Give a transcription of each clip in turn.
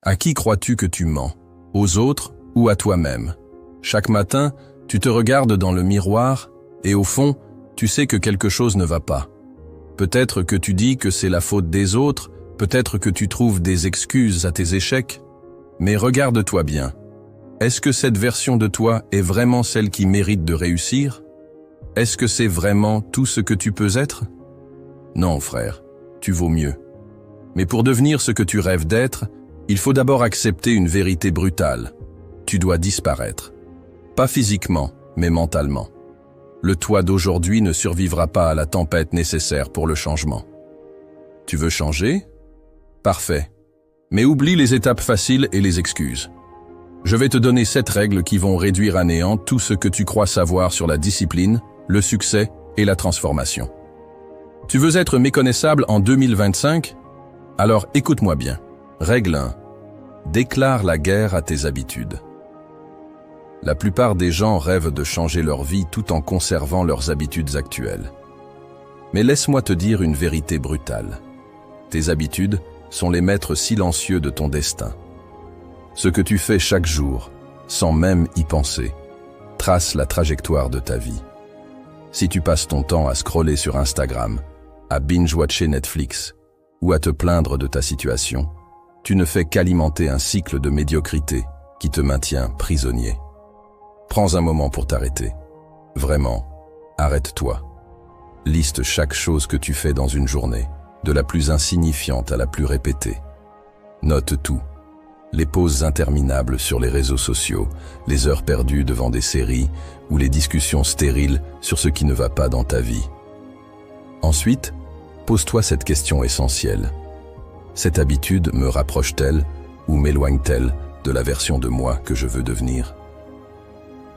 À qui crois-tu que tu mens? Aux autres ou à toi-même? Chaque matin, tu te regardes dans le miroir et au fond, tu sais que quelque chose ne va pas. Peut-être que tu dis que c'est la faute des autres, peut-être que tu trouves des excuses à tes échecs, mais regarde-toi bien. Est-ce que cette version de toi est vraiment celle qui mérite de réussir? Est-ce que c'est vraiment tout ce que tu peux être? Non, frère, tu vaux mieux. Mais pour devenir ce que tu rêves d'être, il faut d'abord accepter une vérité brutale. Tu dois disparaître. Pas physiquement, mais mentalement. Le toi d'aujourd'hui ne survivra pas à la tempête nécessaire pour le changement. Tu veux changer? Parfait. Mais oublie les étapes faciles et les excuses. Je vais te donner 7 règles qui vont réduire à néant tout ce que tu crois savoir sur la discipline, le succès et la transformation. Tu veux être méconnaissable en 2025? Alors écoute-moi bien. Règle 1. Déclare la guerre à tes habitudes. La plupart des gens rêvent de changer leur vie tout en conservant leurs habitudes actuelles. Mais laisse-moi te dire une vérité brutale. Tes habitudes sont les maîtres silencieux de ton destin. Ce que tu fais chaque jour, sans même y penser, trace la trajectoire de ta vie. Si tu passes ton temps à scroller sur Instagram, à binge-watcher Netflix ou à te plaindre de ta situation, tu ne fais qu'alimenter un cycle de médiocrité qui te maintient prisonnier. Prends un moment pour t'arrêter. Vraiment, arrête-toi. Liste chaque chose que tu fais dans une journée, de la plus insignifiante à la plus répétée. Note tout. Les pauses interminables sur les réseaux sociaux, les heures perdues devant des séries ou les discussions stériles sur ce qui ne va pas dans ta vie. Ensuite, pose-toi cette question essentielle. Cette habitude me rapproche-t-elle ou m'éloigne-t-elle de la version de moi que je veux devenir?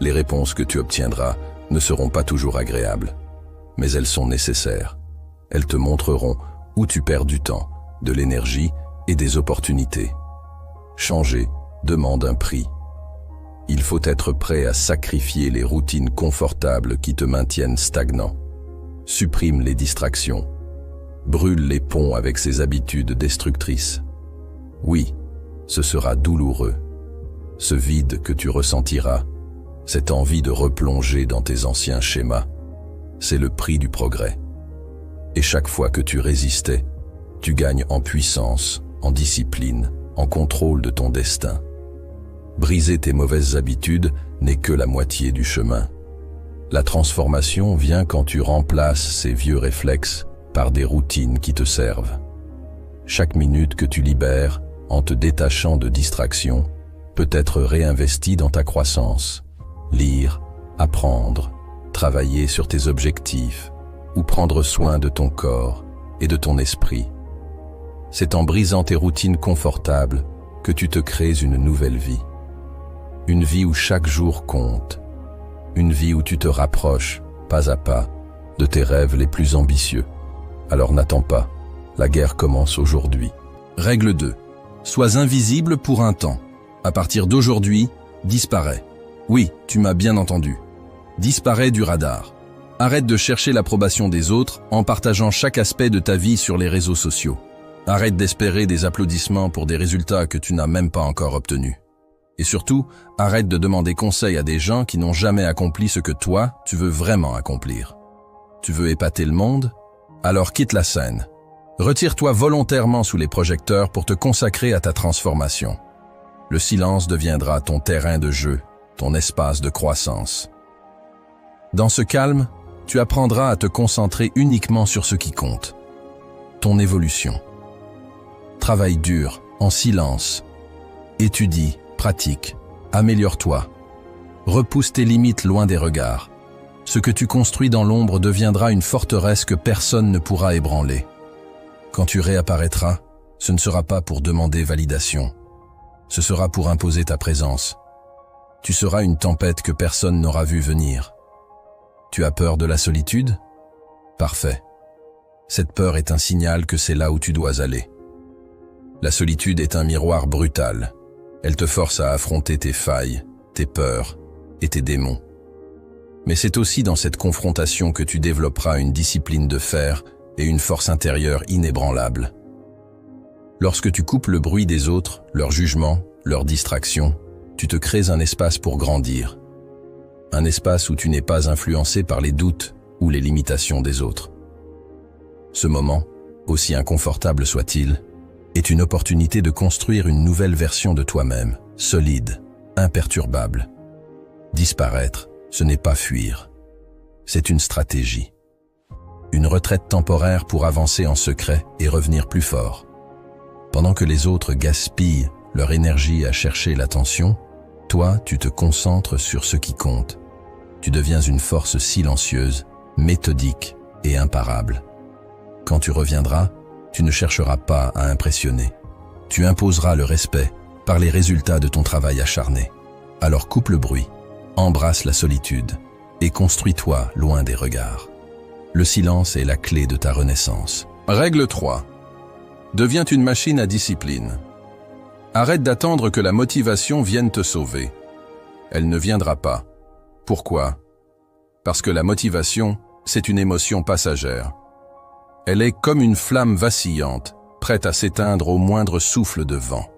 Les réponses que tu obtiendras ne seront pas toujours agréables, mais elles sont nécessaires. Elles te montreront où tu perds du temps, de l'énergie et des opportunités. Changer demande un prix. Il faut être prêt à sacrifier les routines confortables qui te maintiennent stagnant. Supprime les distractions. Brûle les ponts avec ces habitudes destructrices. Oui, ce sera douloureux. Ce vide que tu ressentiras, cette envie de replonger dans tes anciens schémas, c'est le prix du progrès. Et chaque fois que tu résistais, tu gagnes en puissance, en discipline, en contrôle de ton destin. Briser tes mauvaises habitudes n'est que la moitié du chemin. La transformation vient quand tu remplaces ces vieux réflexes par des routines qui te servent. Chaque minute que tu libères, en te détachant de distractions, peut être réinvestie dans ta croissance. Lire, apprendre, travailler sur tes objectifs ou prendre soin de ton corps et de ton esprit. C'est en brisant tes routines confortables que tu te crées une nouvelle vie. Une vie où chaque jour compte. Une vie où tu te rapproches, pas à pas, de tes rêves les plus ambitieux. Alors n'attends pas, la guerre commence aujourd'hui. Règle 2. Sois invisible pour un temps. À partir d'aujourd'hui, disparais. Oui, tu m'as bien entendu. Disparais du radar. Arrête de chercher l'approbation des autres en partageant chaque aspect de ta vie sur les réseaux sociaux. Arrête d'espérer des applaudissements pour des résultats que tu n'as même pas encore obtenus. Et surtout, arrête de demander conseil à des gens qui n'ont jamais accompli ce que toi, tu veux vraiment accomplir. Tu veux épater le monde? Alors quitte la scène. Retire-toi volontairement sous les projecteurs pour te consacrer à ta transformation. Le silence deviendra ton terrain de jeu, ton espace de croissance. Dans ce calme, tu apprendras à te concentrer uniquement sur ce qui compte. Ton évolution. Travaille dur, en silence. Étudie, pratique, améliore-toi. Repousse tes limites loin des regards. Ce que tu construis dans l'ombre deviendra une forteresse que personne ne pourra ébranler. Quand tu réapparaîtras, ce ne sera pas pour demander validation. Ce sera pour imposer ta présence. Tu seras une tempête que personne n'aura vue venir. Tu as peur de la solitude? Parfait. Cette peur est un signal que c'est là où tu dois aller. La solitude est un miroir brutal. Elle te force à affronter tes failles, tes peurs et tes démons. Mais c'est aussi dans cette confrontation que tu développeras une discipline de fer et une force intérieure inébranlable. Lorsque tu coupes le bruit des autres, leurs jugements, leurs distractions, tu te crées un espace pour grandir. Un espace où tu n'es pas influencé par les doutes ou les limitations des autres. Ce moment, aussi inconfortable soit-il, est une opportunité de construire une nouvelle version de toi-même, solide, imperturbable. Disparaître, ce n'est pas fuir. C'est une stratégie. Une retraite temporaire pour avancer en secret et revenir plus fort. Pendant que les autres gaspillent leur énergie à chercher l'attention, toi, tu te concentres sur ce qui compte. Tu deviens une force silencieuse, méthodique et imparable. Quand tu reviendras, tu ne chercheras pas à impressionner. Tu imposeras le respect par les résultats de ton travail acharné. Alors coupe le bruit, embrasse la solitude et construis-toi loin des regards. Le silence est la clé de ta renaissance. Règle 3. Deviens une machine à discipline. Arrête d'attendre que la motivation vienne te sauver. Elle ne viendra pas. Pourquoi? Parce que la motivation, c'est une émotion passagère. Elle est comme une flamme vacillante, prête à s'éteindre au moindre souffle de vent.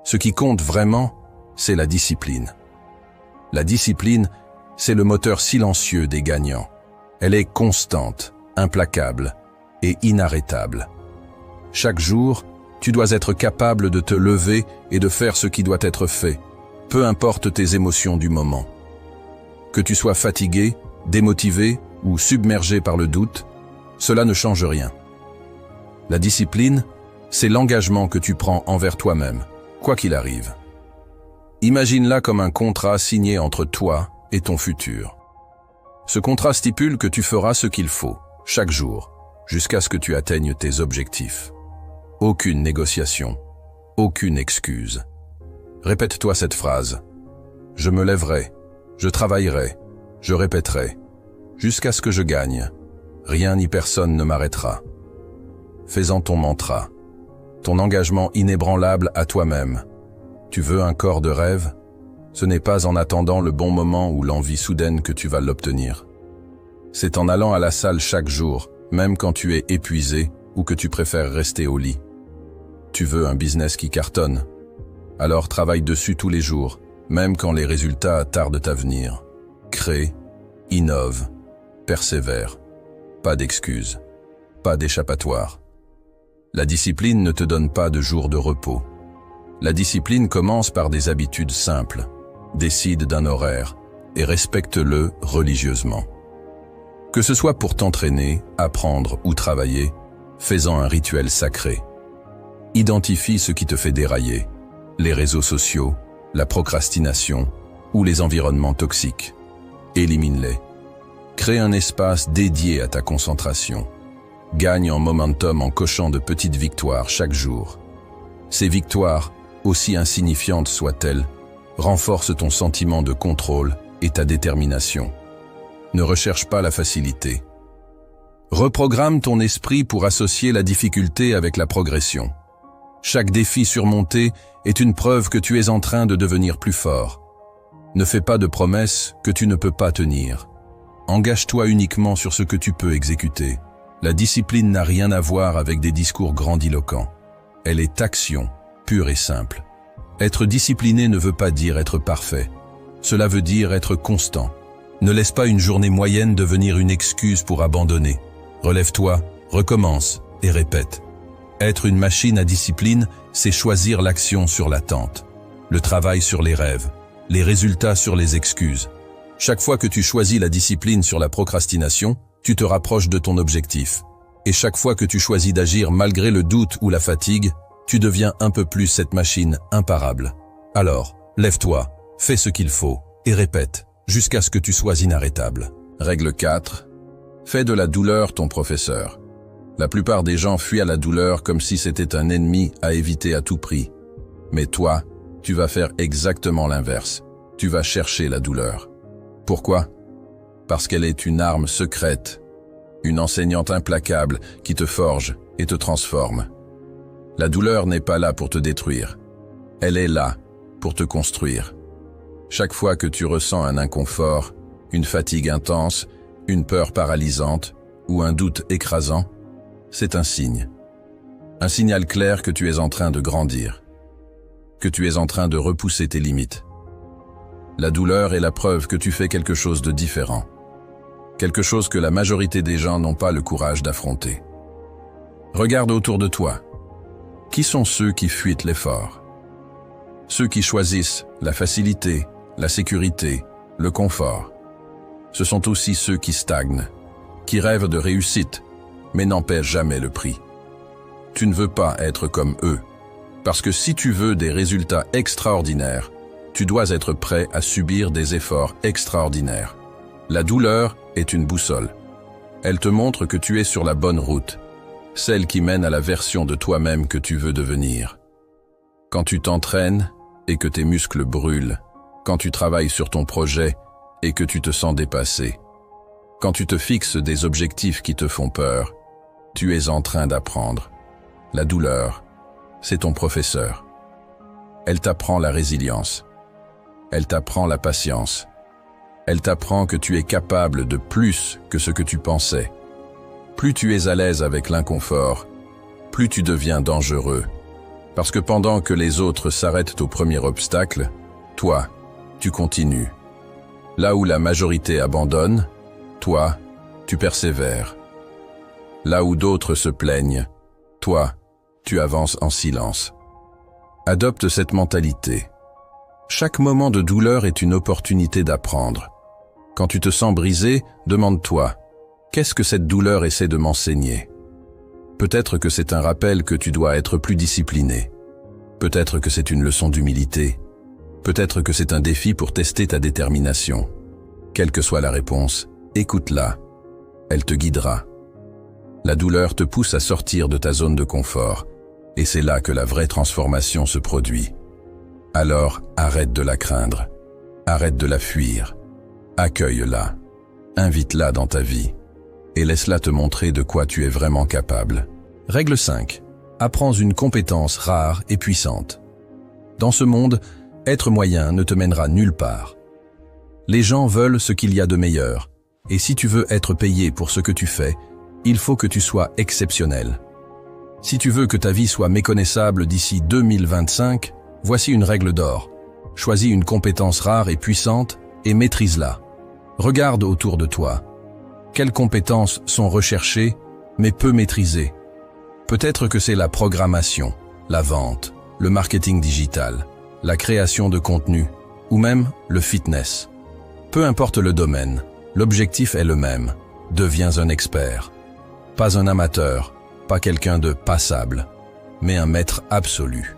Ce qui compte vraiment, c'est la discipline. La discipline, c'est le moteur silencieux des gagnants. Elle est constante, implacable et inarrêtable. Chaque jour, tu dois être capable de te lever et de faire ce qui doit être fait, peu importe tes émotions du moment. Que tu sois fatigué, démotivé ou submergé par le doute, cela ne change rien. La discipline, c'est l'engagement que tu prends envers toi-même, quoi qu'il arrive. Imagine-la comme un contrat signé entre toi et ton futur. Ce contrat stipule que tu feras ce qu'il faut, chaque jour, jusqu'à ce que tu atteignes tes objectifs. Aucune négociation, aucune excuse. Répète-toi cette phrase. Je me lèverai, je travaillerai, je répéterai, jusqu'à ce que je gagne. Rien ni personne ne m'arrêtera. Fais-en ton mantra, ton engagement inébranlable à toi-même. Tu veux un corps de rêve? Ce n'est pas en attendant le bon moment ou l'envie soudaine que tu vas l'obtenir. C'est en allant à la salle chaque jour, même quand tu es épuisé ou que tu préfères rester au lit. Tu veux un business qui cartonne? Alors travaille dessus tous les jours, même quand les résultats tardent à venir. Crée, innove, persévère. Pas d'excuses, pas d'échappatoire. La discipline ne te donne pas de jours de repos. La discipline commence par des habitudes simples. Décide d'un horaire et respecte-le religieusement. Que ce soit pour t'entraîner, apprendre ou travailler, fais-en un rituel sacré. Identifie ce qui te fait dérailler, les réseaux sociaux, la procrastination ou les environnements toxiques. Élimine-les. Crée un espace dédié à ta concentration. Gagne en momentum en cochant de petites victoires chaque jour. Ces victoires, aussi insignifiantes soient-elles, renforcent ton sentiment de contrôle et ta détermination. Ne recherche pas la facilité. Reprogramme ton esprit pour associer la difficulté avec la progression. Chaque défi surmonté est une preuve que tu es en train de devenir plus fort. Ne fais pas de promesses que tu ne peux pas tenir. Engage-toi uniquement sur ce que tu peux exécuter. La discipline n'a rien à voir avec des discours grandiloquents. Elle est action, pure et simple. Être discipliné ne veut pas dire être parfait. Cela veut dire être constant. Ne laisse pas une journée moyenne devenir une excuse pour abandonner. Relève-toi, recommence et répète. Être une machine à discipline, c'est choisir l'action sur l'attente, le travail sur les rêves, les résultats sur les excuses. Chaque fois que tu choisis la discipline sur la procrastination, tu te rapproches de ton objectif. Et chaque fois que tu choisis d'agir malgré le doute ou la fatigue, tu deviens un peu plus cette machine imparable. Alors, lève-toi, fais ce qu'il faut et répète, jusqu'à ce que tu sois inarrêtable. Règle 4. Fais de la douleur ton professeur. La plupart des gens fuient à la douleur comme si c'était un ennemi à éviter à tout prix. Mais toi, tu vas faire exactement l'inverse. Tu vas chercher la douleur. Pourquoi? Parce qu'elle est une arme secrète, une enseignante implacable qui te forge et te transforme. La douleur n'est pas là pour te détruire. Elle est là pour te construire. Chaque fois que tu ressens un inconfort, une fatigue intense, une peur paralysante ou un doute écrasant, c'est un signe. Un signal clair que tu es en train de grandir, que tu es en train de repousser tes limites. La douleur est la preuve que tu fais quelque chose de différent, quelque chose que la majorité des gens n'ont pas le courage d'affronter. Regarde autour de toi. Qui sont ceux qui fuient l'effort? Ceux qui choisissent la facilité, la sécurité, le confort. Ce sont aussi ceux qui stagnent, qui rêvent de réussite, mais n'en paient jamais le prix. Tu ne veux pas être comme eux, parce que si tu veux des résultats extraordinaires, tu dois être prêt à subir des efforts extraordinaires. La douleur est une boussole. Elle te montre que tu es sur la bonne route, celle qui mène à la version de toi-même que tu veux devenir. Quand tu t'entraînes et que tes muscles brûlent, quand tu travailles sur ton projet et que tu te sens dépassé, quand tu te fixes des objectifs qui te font peur, tu es en train d'apprendre. La douleur, c'est ton professeur. Elle t'apprend la résilience. Elle t'apprend la patience. Elle t'apprend que tu es capable de plus que ce que tu pensais. Plus tu es à l'aise avec l'inconfort, plus tu deviens dangereux. Parce que pendant que les autres s'arrêtent au premier obstacle, toi, tu continues. Là où la majorité abandonne, toi, tu persévères. Là où d'autres se plaignent, toi, tu avances en silence. Adopte cette mentalité. Chaque moment de douleur est une opportunité d'apprendre. Quand tu te sens brisé, demande-toi, qu'est-ce que cette douleur essaie de m'enseigner? Peut-être que c'est un rappel que tu dois être plus discipliné. Peut-être que c'est une leçon d'humilité. Peut-être que c'est un défi pour tester ta détermination. Quelle que soit la réponse, écoute-la. Elle te guidera. La douleur te pousse à sortir de ta zone de confort, et c'est là que la vraie transformation se produit. Alors, arrête de la craindre. Arrête de la fuir. Accueille-la. Invite-la dans ta vie. Et laisse-la te montrer de quoi tu es vraiment capable. Règle 5. Apprends une compétence rare et puissante. Dans ce monde, être moyen ne te mènera nulle part. Les gens veulent ce qu'il y a de meilleur, et si tu veux être payé pour ce que tu fais, il faut que tu sois exceptionnel. Si tu veux que ta vie soit méconnaissable d'ici 2025, voici une règle d'or. Choisis une compétence rare et puissante et maîtrise-la. Regarde autour de toi. Quelles compétences sont recherchées, mais peu maîtrisées? Peut-être que c'est la programmation, la vente, le marketing digital, la création de contenu, ou même le fitness. Peu importe le domaine, l'objectif est le même. Deviens un expert. Pas un amateur, pas quelqu'un de passable, mais un maître absolu.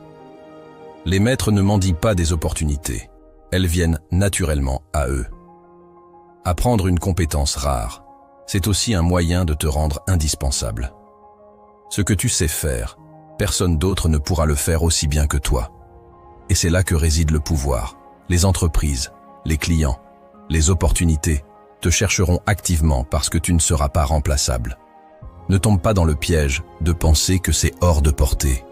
Les maîtres ne mendient pas des opportunités. Elles viennent naturellement à eux. Apprendre une compétence rare, c'est aussi un moyen de te rendre indispensable. Ce que tu sais faire, personne d'autre ne pourra le faire aussi bien que toi. Et c'est là que réside le pouvoir. Les entreprises, les clients, les opportunités te chercheront activement parce que tu ne seras pas remplaçable. Ne tombe pas dans le piège de penser que c'est hors de portée.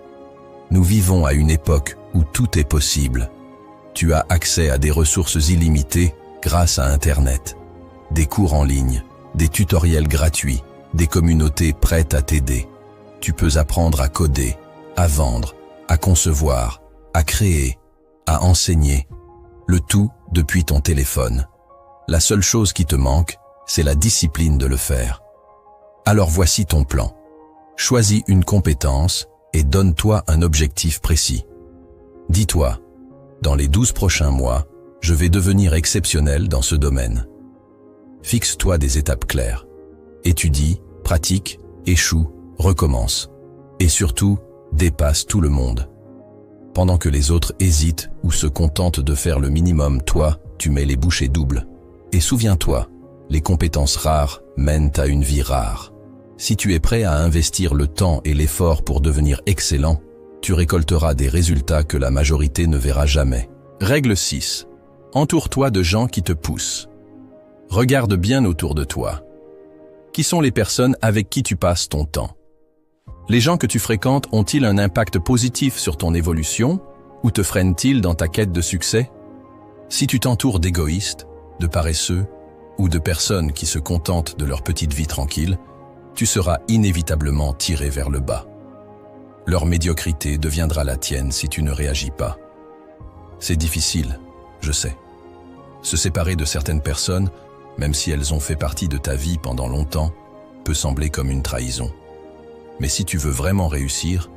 Nous vivons à une époque où tout est possible. Tu as accès à des ressources illimitées grâce à Internet. Des cours en ligne, des tutoriels gratuits, des communautés prêtes à t'aider. Tu peux apprendre à coder, à vendre, à concevoir, à créer, à enseigner. Le tout depuis ton téléphone. La seule chose qui te manque, c'est la discipline de le faire. Alors voici ton plan. Choisis une compétence et donne-toi un objectif précis. Dis-toi, dans les 12 prochains mois, je vais devenir exceptionnel dans ce domaine. Fixe-toi des étapes claires. Étudie, pratique, échoue, recommence. Et surtout, dépasse tout le monde. Pendant que les autres hésitent ou se contentent de faire le minimum, toi, tu mets les bouchées doubles. Et souviens-toi, les compétences rares mènent à une vie rare. Si tu es prêt à investir le temps et l'effort pour devenir excellent, tu récolteras des résultats que la majorité ne verra jamais. Règle 6. Entoure-toi de gens qui te poussent. Regarde bien autour de toi. Qui sont les personnes avec qui tu passes ton temps? Les gens que tu fréquentes ont-ils un impact positif sur ton évolution ou te freinent-ils dans ta quête de succès? Si tu t'entoures d'égoïstes, de paresseux ou de personnes qui se contentent de leur petite vie tranquille, tu seras inévitablement tiré vers le bas. Leur médiocrité deviendra la tienne si tu ne réagis pas. C'est difficile, je sais. Se séparer de certaines personnes, même si elles ont fait partie de ta vie pendant longtemps, peut sembler comme une trahison. Mais si tu veux vraiment réussir,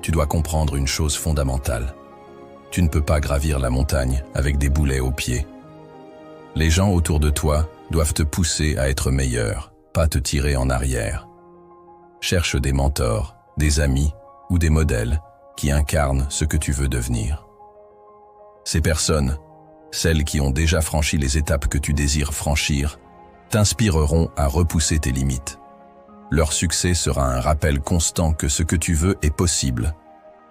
tu dois comprendre une chose fondamentale. Tu ne peux pas gravir la montagne avec des boulets aux pieds. Les gens autour de toi doivent te pousser à être meilleur, pas te tirer en arrière. Cherche des mentors, des amis ou des modèles qui incarnent ce que tu veux devenir. Ces personnes, celles qui ont déjà franchi les étapes que tu désires franchir, t'inspireront à repousser tes limites. Leur succès sera un rappel constant que ce que tu veux est possible,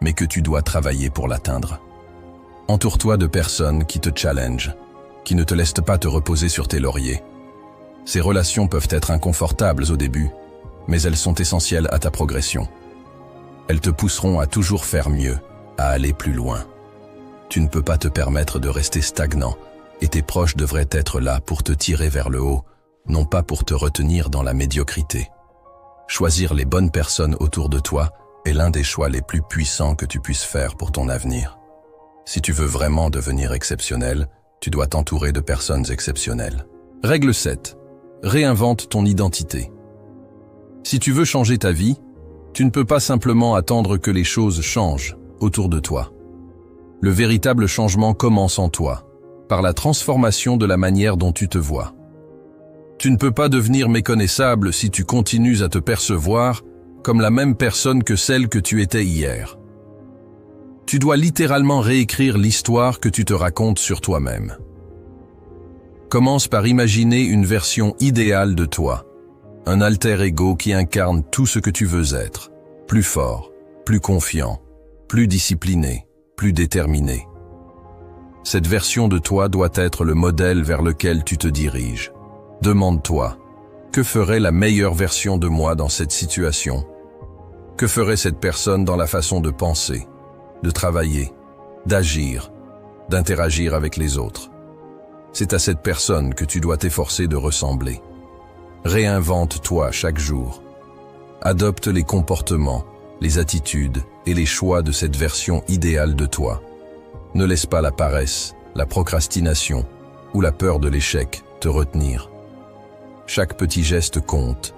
mais que tu dois travailler pour l'atteindre. Entoure-toi de personnes qui te challengent, qui ne te laissent pas te reposer sur tes lauriers. Ces relations peuvent être inconfortables au début, mais elles sont essentielles à ta progression. Elles te pousseront à toujours faire mieux, à aller plus loin. Tu ne peux pas te permettre de rester stagnant, et tes proches devraient être là pour te tirer vers le haut, non pas pour te retenir dans la médiocrité. Choisir les bonnes personnes autour de toi est l'un des choix les plus puissants que tu puisses faire pour ton avenir. Si tu veux vraiment devenir exceptionnel, tu dois t'entourer de personnes exceptionnelles. Règle 7. Réinvente ton identité. Si tu veux changer ta vie, tu ne peux pas simplement attendre que les choses changent autour de toi. Le véritable changement commence en toi, par la transformation de la manière dont tu te vois. Tu ne peux pas devenir méconnaissable si tu continues à te percevoir comme la même personne que celle que tu étais hier. Tu dois littéralement réécrire l'histoire que tu te racontes sur toi-même. Commence par imaginer une version idéale de toi, un alter ego qui incarne tout ce que tu veux être, plus fort, plus confiant, plus discipliné, plus déterminé. Cette version de toi doit être le modèle vers lequel tu te diriges. Demande-toi, que ferait la meilleure version de moi dans cette situation? Que ferait cette personne dans la façon de penser, de travailler, d'agir, d'interagir avec les autres? C'est à cette personne que tu dois t'efforcer de ressembler. Réinvente-toi chaque jour. Adopte les comportements, les attitudes et les choix de cette version idéale de toi. Ne laisse pas la paresse, la procrastination ou la peur de l'échec te retenir. Chaque petit geste compte,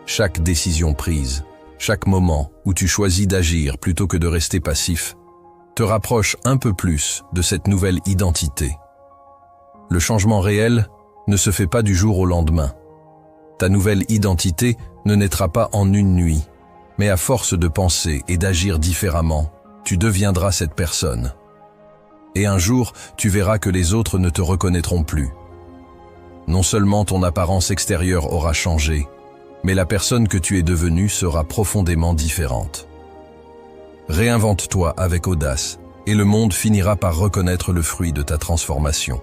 chaque décision prise, chaque moment où tu choisis d'agir plutôt que de rester passif, te rapproche un peu plus de cette nouvelle identité. Le changement réel ne se fait pas du jour au lendemain. Ta nouvelle identité ne naîtra pas en une nuit, mais à force de penser et d'agir différemment, tu deviendras cette personne. Et un jour, tu verras que les autres ne te reconnaîtront plus. Non seulement ton apparence extérieure aura changé, mais la personne que tu es devenue sera profondément différente. Réinvente-toi avec audace, et le monde finira par reconnaître le fruit de ta transformation.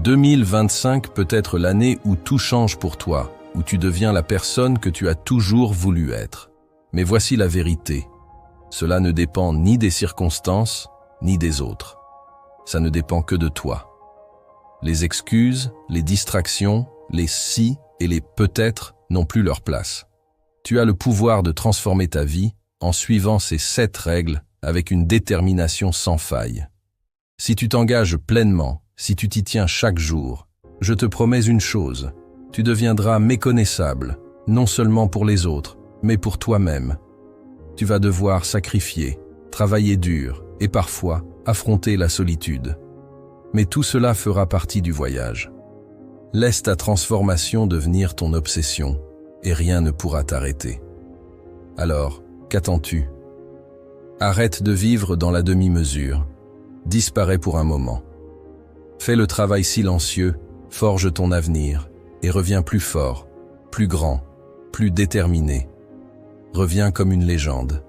2025 peut être l'année où tout change pour toi, où tu deviens la personne que tu as toujours voulu être. Mais voici la vérité. Cela ne dépend ni des circonstances, ni des autres. Ça ne dépend que de toi. Les excuses, les distractions, les si et les peut-être n'ont plus leur place. Tu as le pouvoir de transformer ta vie en suivant ces 7 règles avec une détermination sans faille. Si tu t'engages pleinement, si tu t'y tiens chaque jour, je te promets une chose, tu deviendras méconnaissable, non seulement pour les autres, mais pour toi-même. Tu vas devoir sacrifier, travailler dur et parfois affronter la solitude. Mais tout cela fera partie du voyage. Laisse ta transformation devenir ton obsession et rien ne pourra t'arrêter. Alors, qu'attends-tu? Arrête de vivre dans la demi-mesure. Disparais pour un moment. Fais le travail silencieux, forge ton avenir et reviens plus fort, plus grand, plus déterminé. Reviens comme une légende.